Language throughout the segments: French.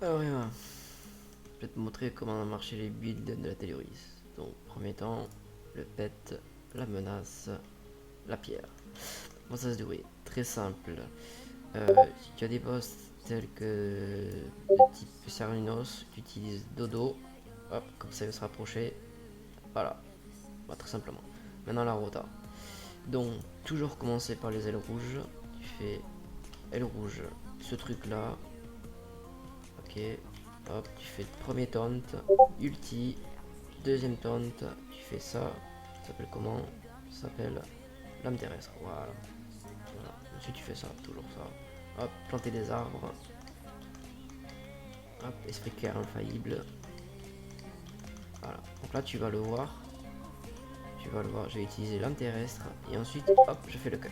Alors, Emma, je vais te montrer comment marcher les builds de la Telluris. Donc, premier temps, le pet, la menace, la pierre. Comment ça se déroule? Très simple. Si tu as des boss tels que de type Cernunnos, tu utilises Dodo. Hop, comme ça il va se rapprocher. Voilà, bah, très simplement. Maintenant la rota. Donc, toujours commencer par les ailes rouges. Tu fais aile rouge, ce truc là. Ok, hop, tu fais le premier taunt, ulti, deuxième taunt, tu fais ça. Ça s'appelle comment? Ça s'appelle lame terrestre. Voilà. Voilà. Ensuite, tu fais ça, toujours ça. Hop, planter des arbres. Hop, esprit clair infaillible. Voilà. Donc là, tu vas le voir. Tu vas le voir. J'ai utilisé lame terrestre. Et ensuite, hop, je fais le cut.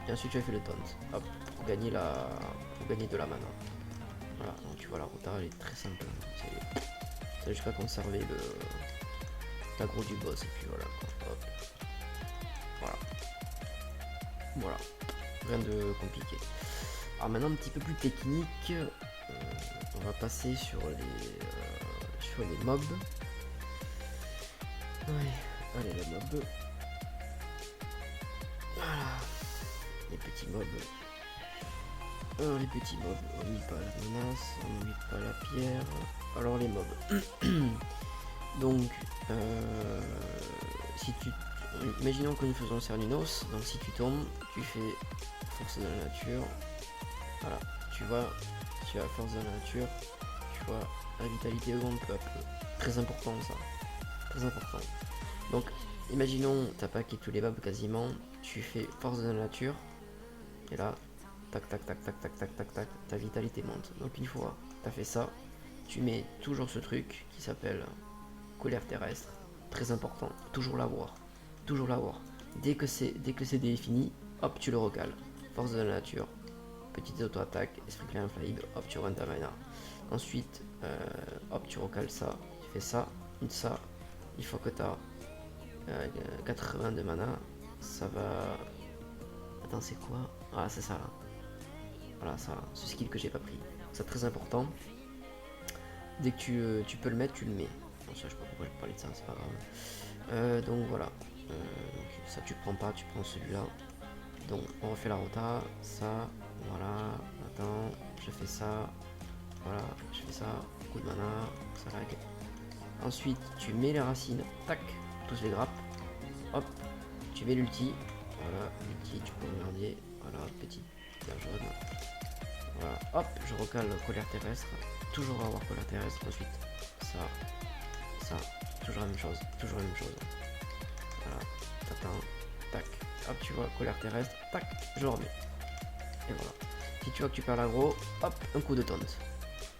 Et ensuite, je fais le taunt. Hop, pour gagner pour gagner de la mana. Voilà. Donc tu vois, la rota, elle est très simple. C'est jusqu'à conserver l'aggro du boss. Et puis voilà, quoi. Hop. Voilà. Voilà. Rien de compliqué. Alors maintenant, un petit peu plus technique. On va passer sur les mobs. Ouais, allez, les mobs. Voilà, les petits mobs. Alors, les petits mobs, on n'y pas la menace, on n'y pas la pierre. Alors, les mobs. Donc, si tu. Imaginons que nous faisons Cernunnos. Donc, si tu tombes, tu fais force de la nature. Voilà, tu as force de la nature. Tu vois, la vitalité augmente peu à peu. Très important ça. Très important. Donc, imaginons, t'as packé tous les mobs quasiment, tu fais force de la nature, et là, tac tac tac tac tac tac tac tac, ta vitalité monte. Donc une fois t'as fait ça, tu mets toujours ce truc qui s'appelle colère terrestre, très important, toujours l'avoir, toujours l'avoir. Dès que c'est défini, hop tu le recales. Force de la nature, petite auto-attaque, esprit clair infaillible, hop tu rends ta mana. Ensuite, hop tu recales ça, tu fais ça, une fois que t'as 80 de mana, ça va. Attends, c'est quoi? Ah, c'est ça là. Voilà, ça, ce skill que j'ai pas pris. C'est très important. Dès que tu peux le mettre, tu le mets. Bon, ça, je sais pas pourquoi je parlais de ça, c'est pas grave. Donc voilà. Donc, ça, tu prends pas, tu prends celui-là. Donc, on refait la rota. Ça, voilà. Attends, je fais ça. Voilà, je fais ça. Coup de mana, ça lag. Ensuite, tu mets les racines. Tac, tous les grappes. Hop, tu mets l'ulti. Voilà, l'ulti, tu peux regarder. Voilà, petit pierre jaune. Voilà, hop, je recale colère terrestre. Toujours avoir colère terrestre. Ensuite, ça. Toujours la même chose. Toujours la même chose. Voilà, t'attends. Tac. Hop, tu vois, colère terrestre. Tac, je remets. Et voilà. Si tu vois que tu perds l'aggro, hop, un coup de taunt.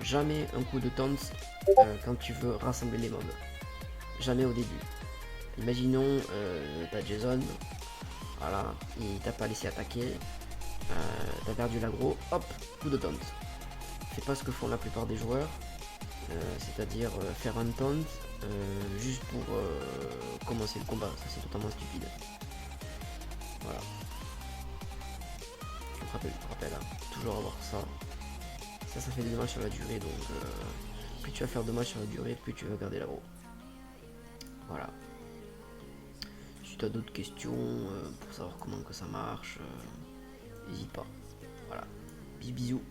Jamais un coup de taunt quand tu veux rassembler les mobs. Jamais au début. Imaginons, t'as Jason, voilà, il t'a pas laissé attaquer, t'as perdu l'aggro, hop, coup de taunt. C'est pas ce que font la plupart des joueurs, c'est-à-dire faire un taunt juste pour commencer le combat, ça c'est totalement stupide. Voilà, je me rappelle hein, toujours avoir ça. Ça fait des dommages sur la durée, donc plus tu vas faire de dommages sur la durée, plus tu vas garder l'aggro. Voilà. Si tu as d'autres questions pour savoir comment que ça marche, n'hésite pas. Voilà. Bisous bisous.